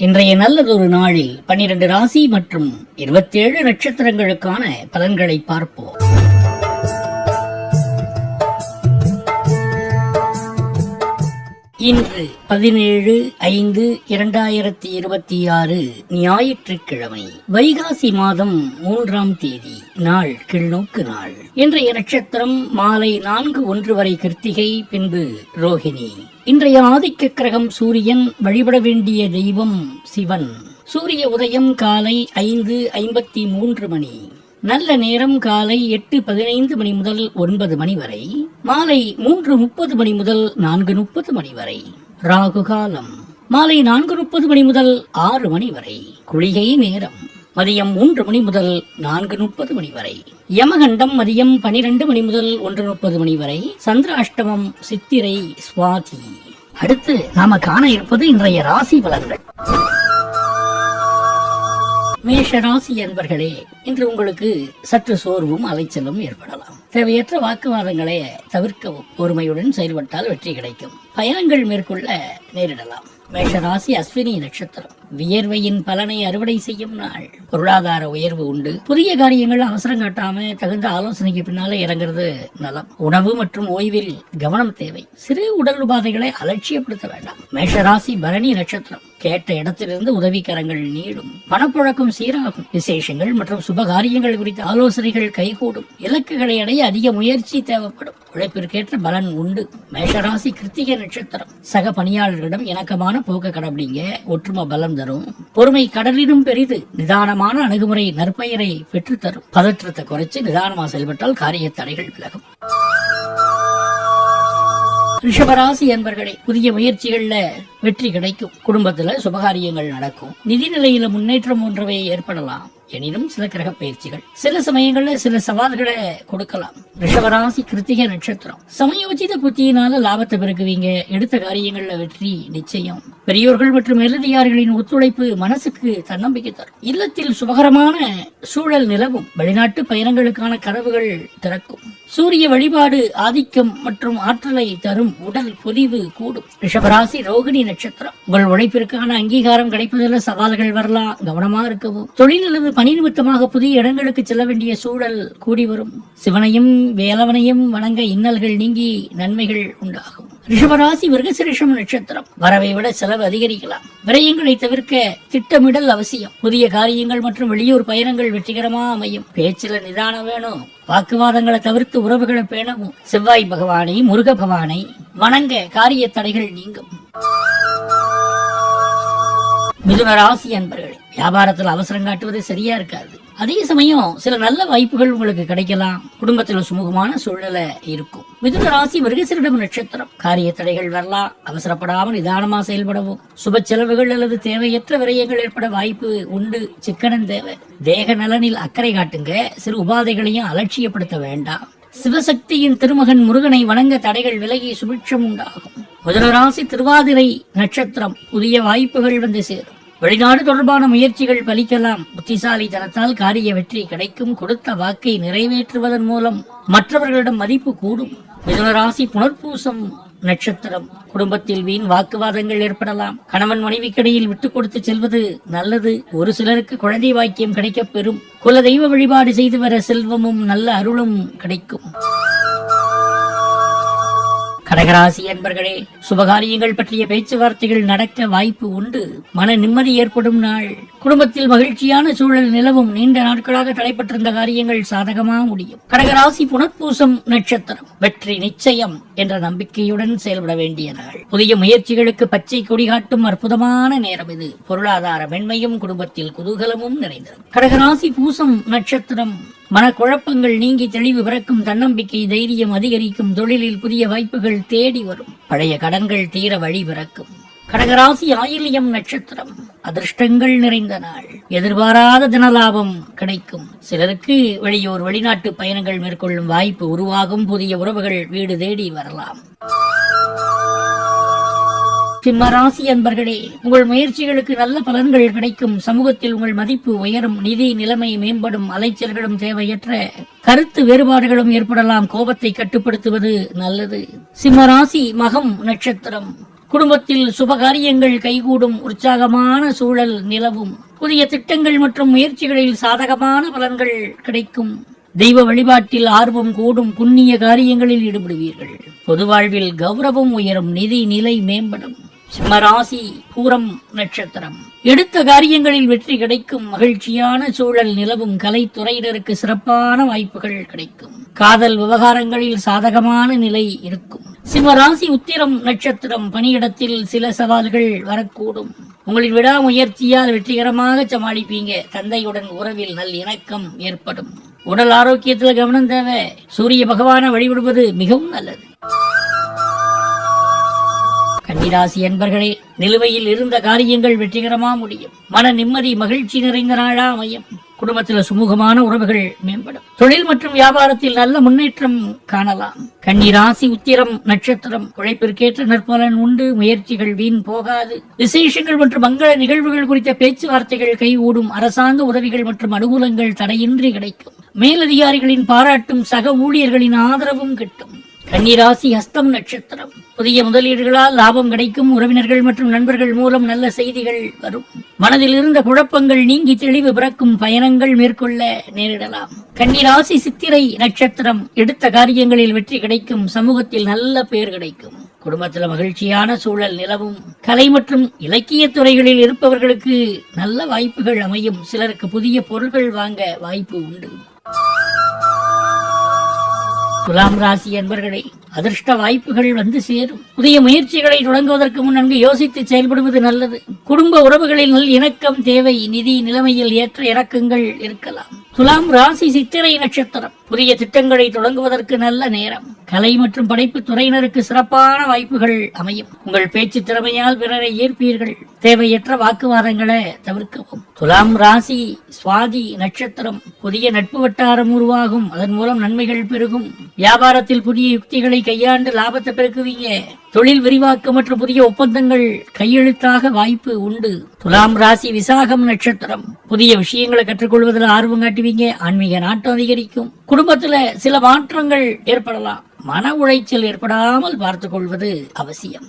இன்றைய நல்லதொரு நாளில் 12 ராசி மற்றும் 27 நட்சத்திரங்களுக்கான பலன்களை பார்ப்போம். இன்று 17/5/2026 ஞாயிற்றுக்கிழமை, வைகாசி மாதம் 3ஆம் தேதி, நாள் கிள்நோக்கு நாள். இன்றைய நட்சத்திரம் மாலை 4:01 வரை கிருத்திகை, பின்பு ரோஹிணி. இன்றைய ஆதிக்க கிரகம் சூரியன். வழிபட வேண்டிய தெய்வம் சிவன். சூரிய உதயம் காலை 5:53 மணி. நல்ல நேரம் காலை 8:15 மணி முதல் 9 மணி வரை, மாலை 3:30 மணி முதல் 4:30 மணி வரை. ராகு காலம் மாலை 4:30 மணி முதல் 6 மணி வரை. குளிகை நேரம் மதியம் 3 மணி முதல் 4:30 மணி வரை. யமகண்டம் மதியம் 12 மணி முதல் 1:30 மணி வரை. சந்திராஷ்டமம் சித்திரை சுவாதி. அடுத்து நாம காண இருப்பது இன்றைய ராசி பலன்கள். மேஷ ராசி என்பர்களே, இன்று உங்களுக்கு சற்று சோர்வும் அலைச்சலும் ஏற்படலாம். தேவையற்ற வாக்குவாதங்களை தவிர்க்கவும். பொறுமையுடன் செயல்பட்டால் வெற்றி கிடைக்கும். பயணங்கள் மேற்கொள்ள நேரிடலாம். மேஷராசி அஸ்வினி நட்சத்திரம். வியர்வையின் பலனை அறுவடை செய்யும் நாள். பொருளாதார உயர்வு உண்டு. புதிய காரியங்கள் அவசரம் காட்டாம தகுந்த ஆலோசனைக்கு பின்னால இறங்குறது நலம். உணவு மற்றும் ஓய்வில் கவனம் தேவை. சிறு உடல் உபாதைகளை அலட்சியப்படுத்த வேண்டாம். மேஷராசி பரணி நட்சத்திரம். கேட்ட இடத்திலிருந்து உதவிக்கரங்கள் நீடும். பணப்புழக்கம் சீராகும். விசேஷங்கள் மற்றும் சுபகாரியங்கள் குறித்த ஆலோசனைகள் கைகூடும். இலக்குகளை அடைய அதிக முயற்சி தேவைப்படும். உழைப்பிற்கேற்ற பலன் உண்டு. மேஷராசி கிருத்திகை நட்சத்திரம். சக பணியாளர்களிடம் இணக்கமான போக்க கடைபிடிங்க. ஒற்றுமை பலம் தரும். பொறுமை கடலிலும் பெரிது. நிதானமான அணுகுமுறை நற்பெயரை பெற்றுத்தரும். பதற்றத்தை குறைச்சு நிதானமா செயல்பட்டால் காரிய தடைகள் விலகும். ரிஷபராசி என்பர்களே, புதிய முயற்சிகள்ல வெற்றி கிடைக்கும். குடும்பத்துல சுபகாரியங்கள் நடக்கும். நிதி நிலையில முன்னேற்றம் போன்றவை ஏற்படலாம். எனினும் சில கிரக பயிற்சிகள் சில சமயங்கள்ல சில சவால்களை கொடுக்கலாம். ரிஷபராசி கிருத்திகை நட்சத்திரம். சமயோசித புத்தியினால லாபத்தை பெருக்குவீங்க. எடுத்த காரியங்கள்ல வெற்றி நிச்சயம். பெரியோர்கள் மற்றும் மேலதிகாரிகளின் ஒத்துழைப்பு மனசுக்கு தன்னம்பிக்கை தரும். இல்லத்தில் சுபகரமான சூழல் நிலவும். வெளிநாட்டு பயணங்களுக்கான கதவுகள் திறக்கும். சூரிய வழிபாடு ஆதிக்கம் மற்றும் ஆற்றலை தரும். உடல் பொலிவு கூடும். ரிஷபராசி ரோகிணி நட்சத்திரம். உங்கள் உழைப்பிற்கான அங்கீகாரம் கிடைப்பதில் சவால்கள் வரலாம். கவனமா இருக்கவும். தொழில் அல்லது பணி நிமித்தமாக புதிய இடங்களுக்கு செல்ல வேண்டிய சூழல் கூடி வரும். சிவனையும் வேலவனையும் வணங்க இன்னல்கள் நீங்கி நன்மைகள் உண்டாகும். ரிஷபராசி மிருகசிரிஷம் நட்சத்திரம். வரவை விட செலவு அதிகரிக்கலாம். விரயங்களை தவிர்க்க திட்டமிடல் அவசியம். புதிய காரியங்கள் மற்றும் வெளியூர் பயணங்கள் வெற்றிகரமா அமையும். பேச்சில நிதானம் வேணும். வாக்குவாதங்களை தவிர்த்து உறவுகளை பேணவும். செவ்வாய் பகவானை முருக பகவானை வணங்க காரிய தடைகள் நீங்கும். மிதுன ராசி அன்பர்களே, வியாபாரத்தில் அவசரம் காட்டுவது சரியா இருக்காது. அதே சமயம் சில நல்ல வாய்ப்புகள் உங்களுக்கு கிடைக்கலாம். குடும்பத்தில் சுமூகமான சூழ்நிலை இருக்கும். மிதுன ராசி மிருகசீரிடம் நட்சத்திரம். காரிய தடைகள் வரலாம். அவசரப்படாமல் நிதானமா செயல்படவும். சுப செலவுகள் அல்லது தேவையற்ற விரயங்கள் ஏற்பட வாய்ப்பு உண்டு. சிக்கனம் தேவை. தேக நலனில் அக்கறை காட்டுங்க. சிறு உபாதைகளையும் அலட்சியப்படுத்த வேண்டாம். சிவசக்தியின் திருமகன் முருகனை வணங்க தடைகள் விலகி சுபிட்சம் உண்டாகும். மிதுன ராசி திருவாதிரை நட்சத்திரம். புதிய வாய்ப்புகள் வந்து சேரும். வெளிநாடு தொடர்பான முயற்சிகள் பலிக்கலாம். புத்திசாலித்தனத்தால் காரிய வெற்றி கிடைக்கும். கொடுத்த வாக்கை நிறைவேற்றுவதன் மூலம் மற்றவர்களிடம் மதிப்பு கூடும். மிதுன ராசி புனர்பூசம் நட்சத்திரம். குடும்பத்தில் வீண் வாக்குவாதங்கள் ஏற்படலாம். கணவன் மனைவிக்கிடையில் விட்டுக் கொடுத்து செல்வது நல்லது. ஒரு சிலருக்கு குழந்தை வாக்கியம் கிடைக்கப் பெறும். குல தெய்வ வழிபாடு செய்து வர செல்வமும் நல்ல அருளும் கிடைக்கும். கடகராசி என்பர்களே, சுபகாரியங்கள் பற்றிய பேச்சுவார்த்தைகள் நடக்க வாய்ப்பு உண்டு. மன நிம்மதி ஏற்படும் நாள். குடும்பத்தில் மகிழ்ச்சியான சூழல் நிலவும். நீண்ட நாட்களாக தடைப்பட்டிருந்த காரியங்கள் சாதகமா முடியும். கடகராசி புனர்பூசம் நட்சத்திரம். வெற்றி நிச்சயம் என்ற நம்பிக்கையுடன் செயல்பட வேண்டிய நாள். புதிய முயற்சிகளுக்கு பச்சை கொடி காட்டும் அற்புதமான நேரம் இது. பொருளாதார மென்மையும் குடும்பத்தில் குதூகலமும் நிறைந்தது. கடகராசி பூசம் நட்சத்திரம். மனக்குழப்பங்கள் நீங்கி தெளிவு பிறக்கும். தன்னம்பிக்கை தைரியம் அதிகரிக்கும். தொழிலில் புதிய வாய்ப்புகள் தேடி வரும். பழைய கடன்கள் தீர வழி பிறக்கும். கடகராசி ஆயில்யம் நட்சத்திரம். அதிர்ஷ்டங்கள் நிறைந்த நாள். எதிர்பாராத தனலாபம் கிடைக்கும். சிலருக்கு வெளியூர் வெளிநாட்டு பயணங்கள் மேற்கொள்ளும் வாய்ப்பு உருவாகும். புதிய உறவுகள் வீடு தேடி வரலாம். சிம்மராசி அன்பர்களே, உங்கள் முயற்சிகளுக்கு நல்ல பலன்கள் கிடைக்கும். சமூகத்தில் உங்கள் மதிப்பு உயரும். நிதி நிலைமை மேம்படும். அலைச்சல்களும் தேவையற்ற கருத்து வேறுபாடுகளும் ஏற்படலாம். கோபத்தை கட்டுப்படுத்துவது நல்லது. சிம்மராசி மகம் நட்சத்திரம். குடும்பத்தில் சுபகாரியங்கள் கைகூடும், உற்சாகமான சூழல் நிலவும், புதிய திட்டங்கள் மற்றும் முயற்சிகளில் சாதகமான பலன்கள் கிடைக்கும், தெய்வ வழிபாட்டில் ஆர்வம் கூடும், புண்ணிய காரியங்களில் ஈடுபடுவீர்கள், பொது வாழ்வில் கௌரவம் உயரும், நிதி நிலை மேம்படும். சிம்மராசி பூரம் நட்சத்திரம். எடுத்த காரியங்களில் வெற்றி கிடைக்கும், மகிழ்ச்சியான சூழல் நிலவும், கலைத்துறையினருக்கு சிறப்பான வாய்ப்புகள் கிடைக்கும், காதல் விவகாரங்களில் சாதகமான நிலை இருக்கும். சிம்மராசி உத்திரம் நட்சத்திரம். பணியிடத்தில் சில சவால்கள் வரக்கூடும், உங்களின் விடாமுயற்சியால் வெற்றிகரமாக சமாளிப்பீங்க. தந்தையுடன் உறவில் நல் இணக்கம் ஏற்படும். உடல் ஆரோக்கியத்தில் கவனம் தேவை. சூரிய பகவானை வழிபடுவது மிகவும் நல்லது. கன்னிராசி அன்பர்களே, நிலுவையில் இருந்த காரியங்கள் வெற்றிகரமா முடியும். மன நிம்மதி மகிழ்ச்சி நிறைந்த நாளா அமையும். குடும்பத்தில் சுமூகமான உறவுகள் மேம்படும். தொழில் மற்றும் வியாபாரத்தில் நல்ல முன்னேற்றம் காணலாம். கன்னிராசி உத்திரம் நட்சத்திரம். உழைப்பிற்கேற்ற நற்பலன் உண்டு, முயற்சிகள் வீண் போகாது. விசேஷங்கள் மற்றும் மங்கள நிகழ்வுகள் குறித்த பேச்சுவார்த்தைகள் கைகூடும். அரசாங்க உதவிகள் மற்றும் அனுகூலங்கள் தடையின்றி கிடைக்கும். மேலதிகாரிகளின் பாராட்டும் சக ஊழியர்களின் ஆதரவும் கிட்டும். கன்னிராசி ஹஸ்தம் நட்சத்திரம். புதிய முதலீடுகளால் லாபம் கிடைக்கும். உறவினர்கள் மற்றும் நண்பர்கள் மூலம் நல்ல செய்திகள் வரும். மனதில் இருந்த குழப்பங்கள் நீங்கி தெளிவு பிறக்கும். பயணங்கள் மேற்கொள்ள நேரிடலாம். கன்னிராசி சித்திரை நட்சத்திரம். எடுத்த காரியங்களில் வெற்றி கிடைக்கும். சமூகத்தில் நல்ல பெயர் கிடைக்கும். குடும்பத்தில் மகிழ்ச்சியான சூழல் நிலவும். கலை மற்றும் இலக்கிய துறைகளில் இருப்பவர்களுக்கு நல்ல வாய்ப்புகள் அமையும். சிலருக்கு புதிய பொருட்கள் வாங்க வாய்ப்பு உண்டு. துலாம் ராசி அன்பர்களே, அதிர்ஷ்ட வாய்ப்புகள் வந்து சேரும். புதிய முயற்சிகளை தொடங்குவதற்கு முன் நன்கு யோசித்து செயல்படுவது நல்லது. குடும்ப உறவுகளில் நல் இணக்கம் தேவை. நிதி நிலைமையில் ஏற்ற இறக்கங்கள் இருக்கலாம். துலாம் ராசி சித்திரை நட்சத்திரம். புதிய திட்டங்களை தொடங்குவதற்கு நல்ல நேரம். கலை மற்றும் படைப்பு துறையினருக்கு சிறப்பான வாய்ப்புகள் அமையும். உங்கள் பேச்சு திறமையால் பிறரை ஈர்ப்பீர்கள். தேவையற்ற வாக்குவாதங்களை தவிர்க்கவும். துலாம் ராசி சுவாதி நட்சத்திரம். புதிய நட்பு வட்டாரம் உருவாகும். அதன் மூலம் நன்மைகள் பெருகும். வியாபாரத்தில் புதிய யுக்திகளை கையாண்டு லாபத்தை பெருக்குவீங்க. தொழில் விரிவாக்கம் மற்றும் புதிய ஒப்பந்தங்கள் கையெழுத்தாக வாய்ப்பு உண்டு. துலாம் ராசி விசாகம் நட்சத்திரம். புதிய விஷயங்களை கற்றுக்கொள்வதில் ஆர்வம் காட்டுவீங்க. ஆன்மீக நாட்டம் அதிகரிக்கும். குடும்பத்துல சில மாற்றங்கள் ஏற்படலாம். மன உளைச்சல் ஏற்படாமல் பார்த்துக் கொள்வது அவசியம்.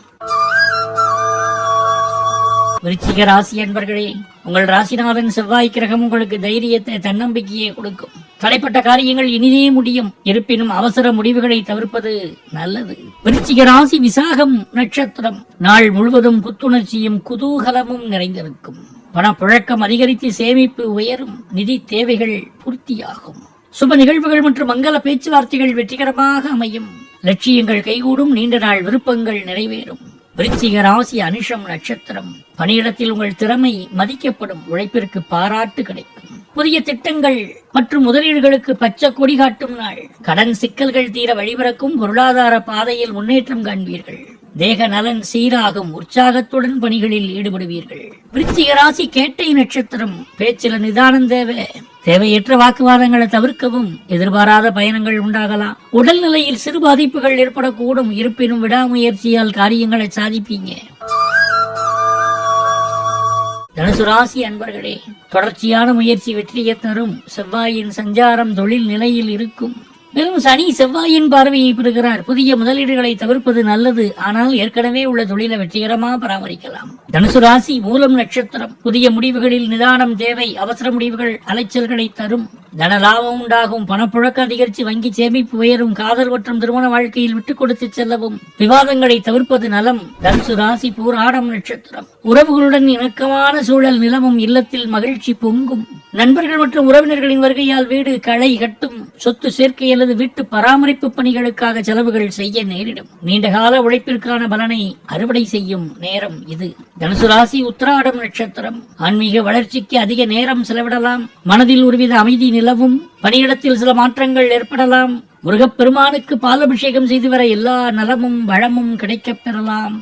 விருச்சிக ராசி அன்பர்களே, உங்கள் ராசிநாதன் செவ்வாய் கிரகம் உங்களுக்கு தைரியத்தை தன்னம்பிக்கையை கொடுக்கும். தடைப்பட்ட காரியங்கள் இனிதே முடியும். இருப்பினும் அவசர முடிவுகளை தவிர்ப்பது நல்லது. விருச்சிக ராசி விசாகம் நட்சத்திரம். நாள் முழுவதும் புத்துணர்ச்சியும் குதூகலமும் நிறைந்திருக்கும். பணப்புழக்கம் அதிகரித்து சேமிப்பு உயரும். நிதி தேவைகள் பூர்த்தியாகும். சுப நிகழ்வுகள் மற்றும் மங்கள பேச்சுவார்த்தைகள் வெற்றிகரமாக அமையும். லட்சியங்கள் கைகூடும். நீண்ட நாள் விருப்பங்கள் நிறைவேறும். விருச்சிக ராசி அனுஷம் நட்சத்திரம். பணியிடத்தில் உங்கள் திறமை மதிக்கப்படும். உழைப்பிற்கு பாராட்டு கிடைக்கும். புதிய திட்டங்கள் மற்றும் முதலீடுகளுக்கு பச்சை கொடி காட்டும் நாள். கடன் சிக்கல்கள் தீர வழிபிறக்கும். பொருளாதார பாதையில் முன்னேற்றம் காண்பீர்கள். தேக நலன் சீராகும். உற்சாகத்துடன் பணிகளில் ஈடுபடுவீர்கள். விருச்சிக ராசி கேட்டை நட்சத்திரம். பேச்சில நிதானம் தேவை. தேவையற்ற வாக்குவாதங்களை தவிர்க்கவும். எதிர்பாராத பயணங்கள் உண்டாகலாம். உடல்நிலையில் சிறு பாதிப்புகள் ஏற்படக்கூடும். இருப்பினும் விடாமுயற்சியால் காரியங்களை சாதிப்பீங்க. தனுசு ராசி அன்பர்களே, தொடர்ச்சியான முயற்சி வெற்றியை தரும். செவ்வாயின் சஞ்சாரம் தொழில் நிலையில் இருக்கும். மேலும் சனி செவ்வாயின் பார்வையை பெறுகிறார். புதிய முதலீடுகளை தவிர்ப்பது நல்லது. ஆனால் ஏற்கனவே உள்ள தொழிலை வெற்றிகரமாக பராமரிக்கலாம். தனுசு ராசி மூலம் நட்சத்திரம். புதிய முடிவுகளில் நிதானம் தேவை. அவசர முடிவுகள் அலைச்சல்களை தரும். தன லாபம் உண்டாகும். பணப்புழக்கம் அதிகரித்து வங்கி சேமிப்பு உயரும். காதல் மற்றும் திருமண வாழ்க்கையில் விட்டுக் கொடுத்து செல்லவும். விவாதங்களை தவிர்ப்பது நலம். தனுசு ராசி பூராடம் நட்சத்திரம். உறவுகளுடன் இணக்கமான சூழல் நிலவும். இல்லத்தில் மகிழ்ச்சி பொங்கும். நண்பர்கள் மற்றும் உறவினர்களின் வருகையால் வீடு களை கட்டும். சொத்து சேர்க்கை அல்லது வீட்டு பராமரிப்பு பணிகளுக்காக செலவுகள் செய்ய நேரிடும். நீண்டகால உழைப்பிற்கான பலனை அறுவடை செய்யும் நேரம் இது. தனுசு ராசி உத்திராடம் நட்சத்திரம். ஆன்மீக வளர்ச்சிக்கு அதிக நேரம் செலவிடலாம். மனதில் ஒருவித அமைதி நிலவும். பணியிடத்தில் சில மாற்றங்கள் ஏற்படலாம். முருகப்பெருமானுக்கு பாலபிஷேகம் செய்து வர எல்லா நலமும் வளமும் கிடைக்கப் பெறலாம்.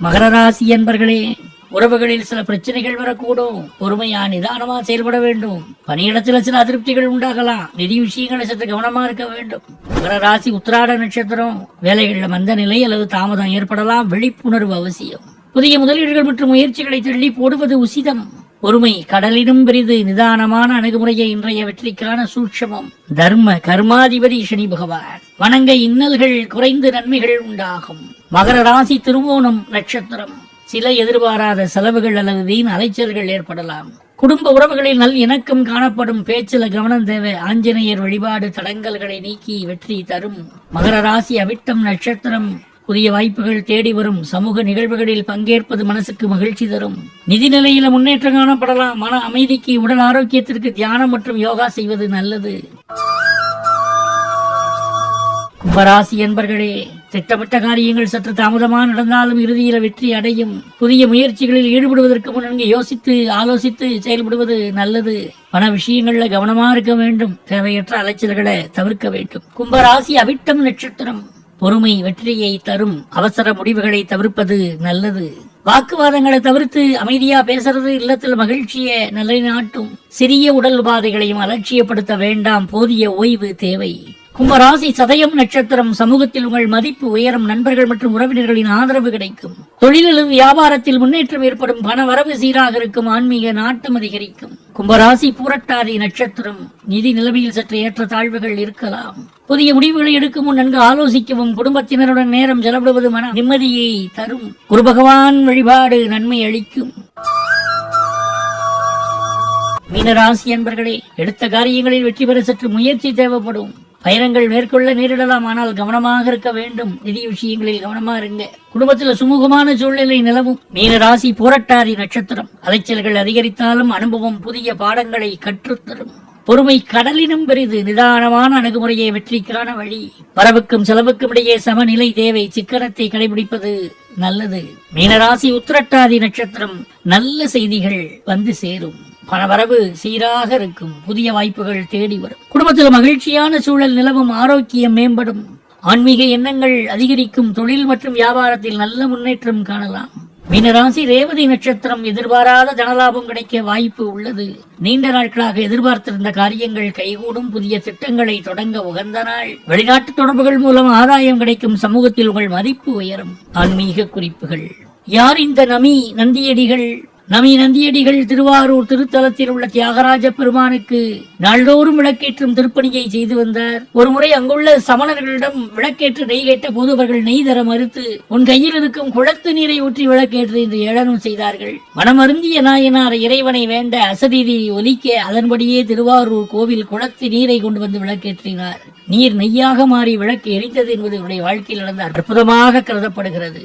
மகர ராசி என்பர்களே, உறவுகளில் சில பிரச்சனைகள் வரக்கூடும். பொறுமையா நிதானமா செயல்பட வேண்டும். பணியிடத்தில் சில அதிருப்திகள் உண்டாகலாம். நிதி விஷயங்களை சற்று கவனமா இருக்க வேண்டும். மகர ராசி உத்திராட நட்சத்திரம். வேலைகளில் மந்த நிலை அல்லது தாமதம் ஏற்படலாம். விழிப்புணர்வு அவசியம். புதிய முதலீடுகள் மற்றும் முயற்சிகளை தள்ளி போடுவது உசிதம். பொறுமை கடலினும் பெரிது. நிதானமான அணுகுமுறையை இன்றைய வெற்றிக்கான சூட்சமம். தர்ம கர்மாதிபதி சனி பகவான். வணங்க இன்னல்கள் குறைந்து நன்மைகள் உண்டாகும். மகர ராசி திருவோணம் நட்சத்திரம். சில எதிர்பாராத செலவுகள் அல்லது வீண் அலைச்சல்கள் ஏற்படலாம். குடும்ப உறவுகளில் நல் இணக்கம் காணப்படும். பேச்சில கவனம் தேவை. ஆஞ்சநேயர் வழிபாடு தடங்கல்களை நீக்கி வெற்றி தரும். மகர ராசி அவிட்டம் நட்சத்திரம். புதிய வாய்ப்புகள் தேடி வரும். சமூக நிகழ்வுகளில் பங்கேற்பது மனசுக்கு மகிழ்ச்சி தரும். நிதி நிலையில முன்னேற்றம் காணப்படலாம். மன அமைதிக்கு, உடல் ஆரோக்கியத்திற்கு தியானம் மற்றும் யோகா செய்வது நல்லது. கும்பராசி என்பர்களே, திட்டமிட்ட காரியங்கள் சற்று தாமதமாக நடந்தாலும் இறுதியில் வெற்றி அடையும். புதிய முயற்சிகளில் ஈடுபடுவதற்கு முன்னே யோசித்து ஆலோசித்து செயல்படுவது நல்லது. பண விஷயங்கள்ல கவனமா இருக்க வேண்டும். தேவையற்ற அலைச்சல்களை தவிர்க்க வேண்டும். கும்பராசி அவிட்டம் நட்சத்திரம். பொறுமை வெற்றியை தரும். அவசர முடிவுகளை தவிர்ப்பது நல்லது. வாக்குவாதங்களை தவிர்த்து அமைதியா பேசுறது இல்லத்தில் மகிழ்ச்சியை நிலைநாட்டும். சிறிய உடல் உபாதைகளையும் அலட்சியப்படுத்த வேண்டாம். போதிய ஓய்வு தேவை. கும்பராசி சதயம் நட்சத்திரம். சமூகத்தில் உங்கள் மதிப்பு உயரும். நண்பர்கள் மற்றும் உறவினர்களின் ஆதரவு கிடைக்கும். தொழிலில் வியாபாரத்தில் முன்னேற்றம் ஏற்படும். பண வரவு சீராக இருக்கும். ஆன்மீக நாட்டம் அதிகரிக்கும். கும்பராசி பூரட்டாதி நட்சத்திரம். நிதி நிலைமையில் சற்று ஏற்ற தாழ்வுகள் இருக்கலாம். புதிய முடிவுகளை எடுக்கும் முன் நன்கு ஆலோசிக்கவும். குடும்பத்தினருடன் நேரம் செலவிடுவது மன நிம்மதியை தரும். குரு பகவான் வழிபாடு நன்மை அளிக்கும். மீனராசி என்பர்களே, எடுத்த காரியங்களில் வெற்றி பெற சற்று முயற்சி தேவைப்படும். பயணங்கள் மேற்கொள்ள நேரிடலாம். ஆனால் கவனமாக இருக்க வேண்டும். நிதி விஷயங்களில் கவனமா இருங்க. குடும்பத்தில் சுமூகமான சூழ்நிலை நிலவும். மீனராசி பூரட்டாதி நட்சத்திரம். அலைச்சல்கள் அதிகரித்தாலும் அனுபவம் புதிய பாடங்களை கற்றுத்தரும். பொறுமை கடலினும் பெரிது. நிதானமான அணுகுமுறையை வெற்றிக்கான வழி. வரவுக்கும் செலவுக்கும் இடையே சமநிலை தேவை. சிக்கனத்தை கடைபிடிப்பது நல்லது. மீனராசி உத்திரட்டாதி நட்சத்திரம். நல்ல செய்திகள் வந்து சேரும். பணவரவு சீராக இருக்கும். புதிய வாய்ப்புகள் தேடி வரும். குடும்பத்தில் மகிழ்ச்சியான சூழல் நிலவும். ஆரோக்கியம் மேம்படும். ஆன்மீக எண்ணங்கள் அதிகரிக்கும். தொழில் மற்றும் வியாபாரத்தில் நல்ல முன்னேற்றம் காணலாம். மீனராசி ரேவதி நட்சத்திரம். எதிர்பாராத தனலாபம் கிடைக்க வாய்ப்பு உள்ளது. நீண்ட நாட்களாக எதிர்பார்த்திருந்த காரியங்கள் கைகூடும். புதிய திட்டங்களை தொடங்க உகந்த நாள். வெளிநாட்டு தொடர்புகள் மூலம் ஆதாயம் கிடைக்கும். சமூகத்தில் உங்கள் மதிப்பு உயரும். ஆன்மீக குறிப்புகள். யார் இந்த நந்தியடிகள்? நந்தியடிகள் திருவாரூர் திருத்தலத்தில் உள்ள தியாகராஜ பெருமானுக்கு நாள்தோறும் விளக்கேற்றும் திருப்பணியை செய்து வந்தார். ஒருமுறை அங்குள்ள சமணர்களிடம் விளக்கேற்று நெய் கேட்ட போது அவர்கள் நெய் தர மறுத்து, உன் கையில் இருக்கும் குளத்து நீரை ஊற்றி விளக்கேற்று என்று ஏளனம் செய்தார்கள். மனமருந்திய நாயனார் இறைவனை வேண்ட அசரீரி ஒலிக்க அதன்படியே திருவாரூர் கோவில் குளத்து நீரை கொண்டு வந்து விளக்கேற்றினார். நீர் நெய்யாக மாறி விளக்கு எரித்தது என்பது இவருடைய வாழ்க்கையில் நடந்த அற்புதமாக கருதப்படுகிறது.